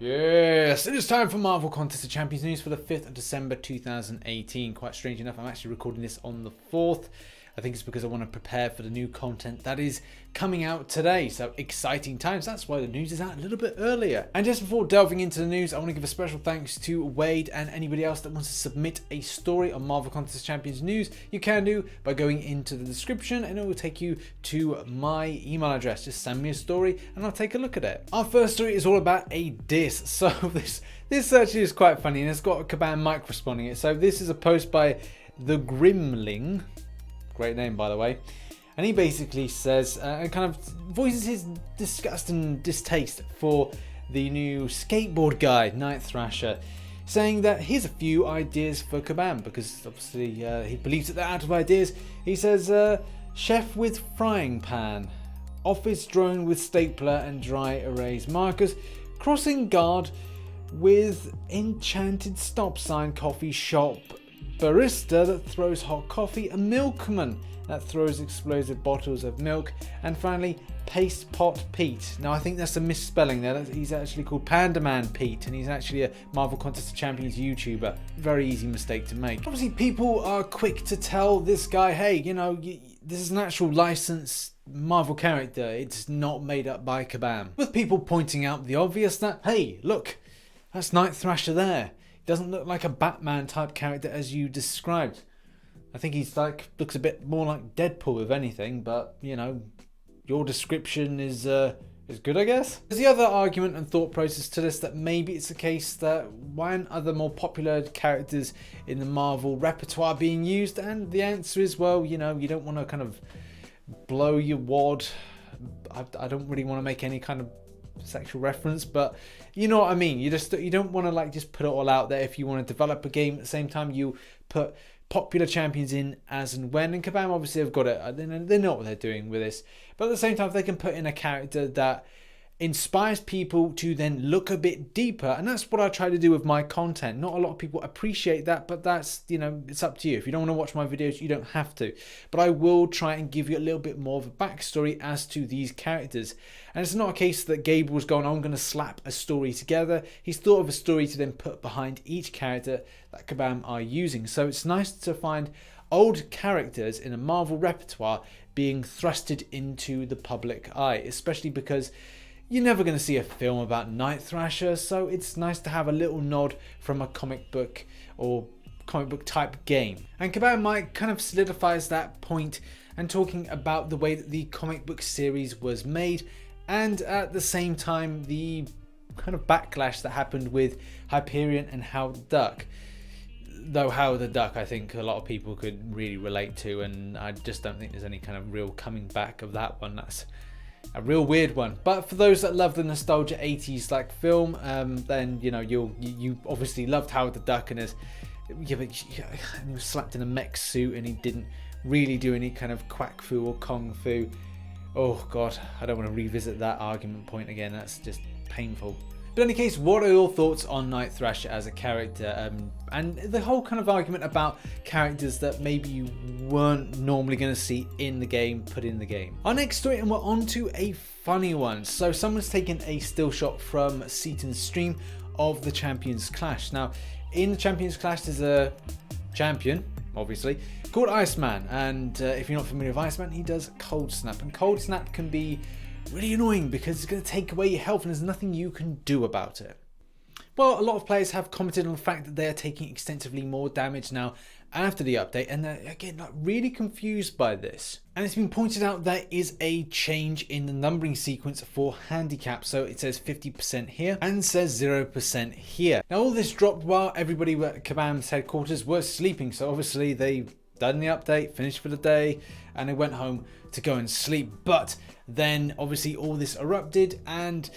Yes, it is time for Marvel Contest of Champions news for the 5th of December 2018. Quite strange enough, I'm actually recording this on the 4th. I think it's because I want to prepare for the new content that is coming out today. So exciting times. That's why the news is out a little bit earlier. And just before delving into the news, I want to give a special thanks to Wade and anybody else that wants to submit a story on Marvel Contest of Champions news. You can do by going into the description and it will take you to my email address. Just send me a story and I'll take a look at it. Our first story is all about a diss. So this actually is quite funny and it's got a Kabam Mike responding it. So this is a post by the Grimling. Great name, by the way. And he basically says, kind of voices his disgust and distaste for the new skateboard guy, Thrasher, saying that here's a few ideas for Kabam, because obviously he believes that they're out of ideas. He says, chef with frying pan, office drone with stapler and dry erase markers, crossing guard with enchanted stop sign, coffee shop, barista that throws hot coffee, a milkman that throws explosive bottles of milk, and finally Paste Pot Pete. Now I think that's a misspelling there. He's actually called Panda Man Pete and he's actually a Marvel Contest of Champions YouTuber. Very easy mistake to make. Obviously people are quick to tell this guy, hey, you know, this is an actual licensed Marvel character. It's not made up by Kabam. With people pointing out the obvious that, hey, look, that's Thrasher there. Doesn't look like a Batman type character as you described. I think he's looks a bit more like Deadpool if anything, but you know, your description is good, I guess. There's the other argument and thought process to this that maybe it's a case that why aren't other more popular characters in the Marvel repertoire being used? And the answer is, well, you know, you don't want to kind of blow your wad. I don't really want to make any kind of sexual reference, but you know what I mean. You don't want to just put it all out there. If you want to develop a game at the same time, you put popular champions in as and when. And Kabam obviously have got it. They know what they're doing with this, but at the same time, if they can put in a character that inspires people to then look a bit deeper, and that's what I try to do with my content. Not a lot of people appreciate that, but that's, you know, it's up to you. If you don't want to watch my videos, you don't have to, but I will try and give you a little bit more of a backstory as to these characters. And it's not a case that Gable's gone, I'm going to slap a story together. He's thought of a story to then put behind each character that Kabam are using. So it's nice to find old characters in a Marvel repertoire being thrusted into the public eye, especially because you're never going to see a film about Thrasher, so it's nice to have a little nod from a comic book or comic book type game. And Kabam Mike kind of solidifies that point and talking about the way that the comic book series was made, and at the same time the kind of backlash that happened with Hyperion and Howard the Duck. Though Howard the Duck, I think a lot of people could really relate to, and I just don't think there's any kind of real coming back of that one. That's a real weird one. But for those that love the nostalgia 80s film, then you know you obviously loved Howard the Duck, and he was slapped in a mech suit and he didn't really do any kind of quack fu or kung fu. Oh god, I don't want to revisit that argument point again. That's just painful. But in any case, what are your thoughts on Thrasher as a character, and the whole kind of argument about characters that maybe you weren't normally going to see in the game put in the game? Our next story, and we're on to a funny one. So someone's taken a still shot from Seaton's stream of the Champions Clash. Now, in the Champions Clash, there's a champion, obviously, called Iceman, and if you're not familiar with Iceman, he does Cold Snap, and Cold Snap can be really annoying because it's going to take away your health and there's nothing you can do about it. Well, a lot of players have commented on the fact that they are taking extensively more damage now after the update, and they're again really confused by this. And it's been pointed out there is a change in the numbering sequence for handicap, so it says 50% here and says 0% here. Now all this dropped while everybody at Kabam's headquarters was sleeping, so obviously they done the update, finished for the day, and they went home to go and sleep. But then obviously all this erupted, and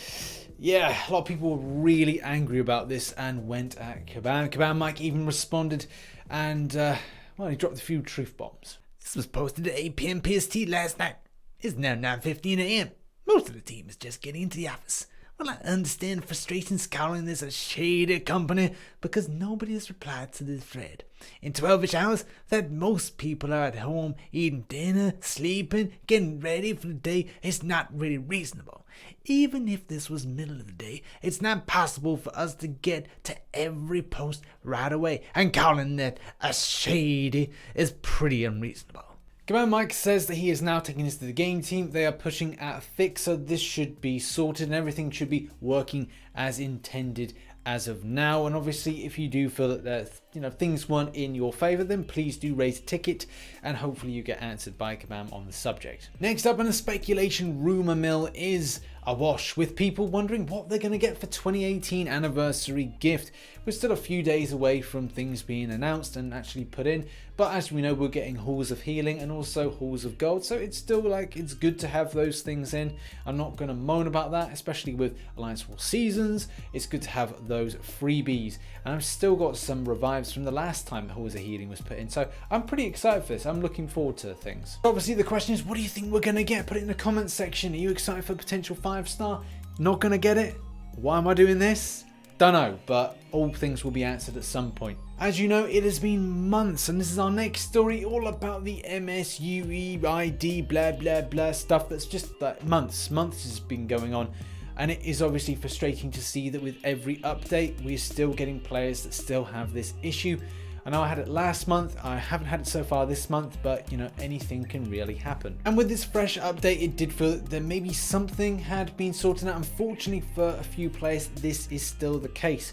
yeah, a lot of people were really angry about this and went at Kabam. Kabam Mike even responded, and well, he dropped a few truth bombs. This was posted at 8 PM PST last night. It's now 9:15 AM. Most of the team is just getting into the office. Well, I understand frustration scowling this a shady company because nobody has replied to this thread. In 12-ish hours that most people are at home eating dinner, sleeping, getting ready for the day is not really reasonable. Even if this was middle of the day, it's not possible for us to get to every post right away, and calling that a shady is pretty unreasonable. Command Mike says that he is now taking this to the game team. They are pushing at a fix, so this should be sorted and everything should be working as intended as of now. And obviously, if you do feel that things weren't in your favor, then please do raise a ticket and hopefully you get answered by Kabam on the subject. Next up in the speculation rumor mill is awash, with people wondering what they're going to get for 2018 anniversary gift. We're still a few days away from things being announced and actually put in, but as we know, we're getting halls of healing and also halls of gold, so it's still it's good to have those things in. I'm not going to moan about that, especially with Alliance War Seasons. It's good to have those freebies, and I've still got some revives from the last time halls of healing was put in, so I'm pretty excited for this. I'm looking forward to things. Obviously the question is, what do you think we're going to get? Put it in the comments section. Are you excited for potential 5-star? Not going to get it? Why am I doing this? Don't know, but all things will be answered at some point. As you know, it has been months, and this is our next story all about the MSUEID blah blah blah stuff that's just months has been going on. And it is obviously frustrating to see that with every update, we're still getting players that still have this issue. I know I had it last month, I haven't had it so far this month, but anything can really happen. And with this fresh update, it did feel that maybe something had been sorted out. Unfortunately for a few players, this is still the case.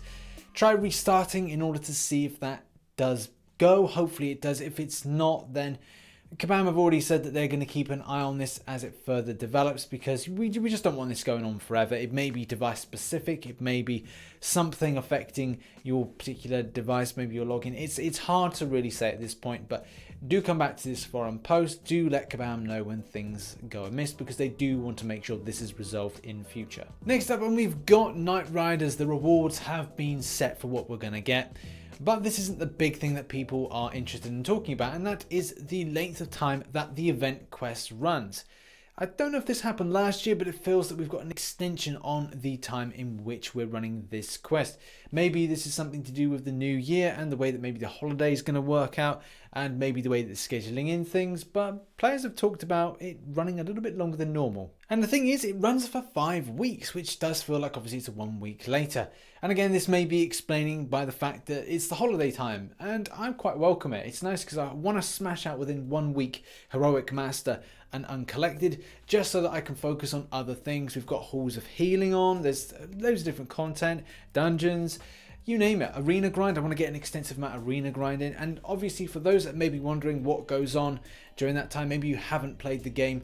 Try restarting in order to see if that does go. Hopefully it does. If it's not, then Kabam have already said that they're going to keep an eye on this as it further develops, because we just don't want this going on forever. It may be device specific, it may be something affecting your particular device, maybe your login. It's hard to really say at this point, but do come back to this forum post. Do let Kabam know when things go amiss, because they do want to make sure this is resolved in future. Next up, when we've got Night Riders, the rewards have been set for what we're going to get. But this isn't the big thing that people are interested in talking about, and that is the length of time that the event quest runs. I don't know if this happened last year, but it feels that we've got an extension on the time in which we're running this quest. Maybe this is something to do with the new year and the way that maybe the holiday is going to work out, and maybe the way that it's scheduling in things, but players have talked about it running a little bit longer than normal. And the thing is, it runs for 5 weeks, which does feel like obviously it's a 1 week later. And again, this may be explaining by the fact that it's the holiday time, and I quite welcome it. It's nice because I want to smash out within 1 week Heroic Master and Uncollected, just so that I can focus on other things. We've got halls of healing on, there's loads of different content, dungeons, you name it. Arena grind, I want to get an extensive amount of arena grinding. And obviously for those that may be wondering what goes on during that time, maybe you haven't played the game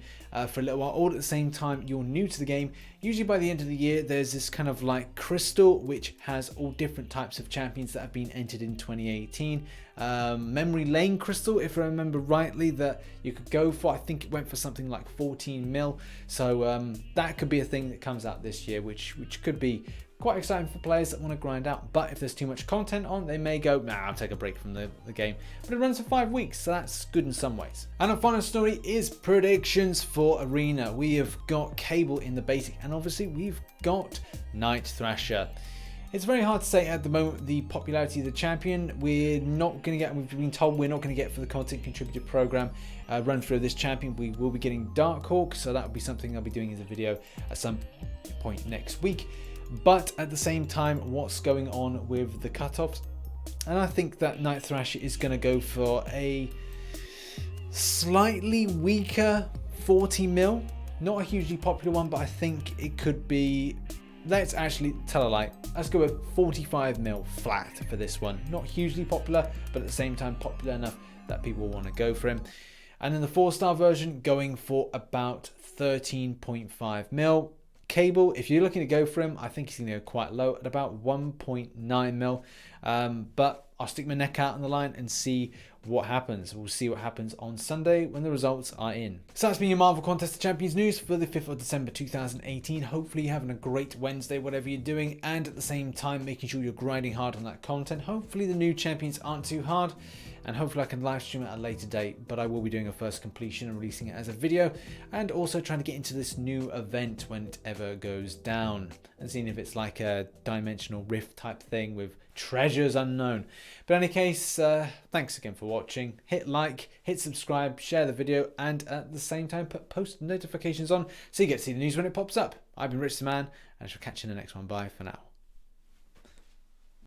for a little while, or at the same time you're new to the game, usually by the end of the year there's this kind of crystal which has all different types of champions that have been entered in 2018. Memory Lane crystal, if I remember rightly, that you could go for. I think it went for something like 14 mil, so that could be a thing that comes out this year, which could be quite exciting for players that want to grind out. But if there's too much content on, they may go, nah, I'll take a break from the game. But it runs for 5 weeks, so that's good in some ways. And our final story is predictions for Arena. We have got Cable in the basic, and obviously we've got Night Thrasher. It's very hard to say at the moment the popularity of the champion. We're not going to get, we've been told we're not going to get for the content contributor program run through this champion. We will be getting Darkhawk, so that will be something I'll be doing as a video at some point next week. But at the same time, what's going on with the cutoffs? And I think that Night Thrasher is going to go for a slightly weaker 40 mil. Not a hugely popular one, but I think it could be, let's actually tell a lie. Let's go with 45 mil flat for this one. Not hugely popular, but at the same time popular enough that people want to go for him. And then the 4-star version going for about 13.5 mil. Cable, if you're looking to go for him, I think he's going to go quite low at about 1.9 mil. But I'll stick my neck out on the line and see what happens. We'll see what happens on Sunday when the results are in. So that's been your Marvel Contest of Champions news for the 5th of December 2018. Hopefully you're having a great Wednesday, whatever you're doing, and at the same time making sure you're grinding hard on that content. Hopefully the new champions aren't too hard, and hopefully I can live stream it at a later date, but I will be doing a first completion and releasing it as a video, and also trying to get into this new event when it ever goes down, and seeing if it's like a dimensional rift type thing with treasures unknown. But in any case, thanks again for watching. Hit like, hit subscribe, share the video, and at the same time put post notifications on so you get to see the news when it pops up. I've been RichTheMan, and I shall catch you in the next one. Bye for now.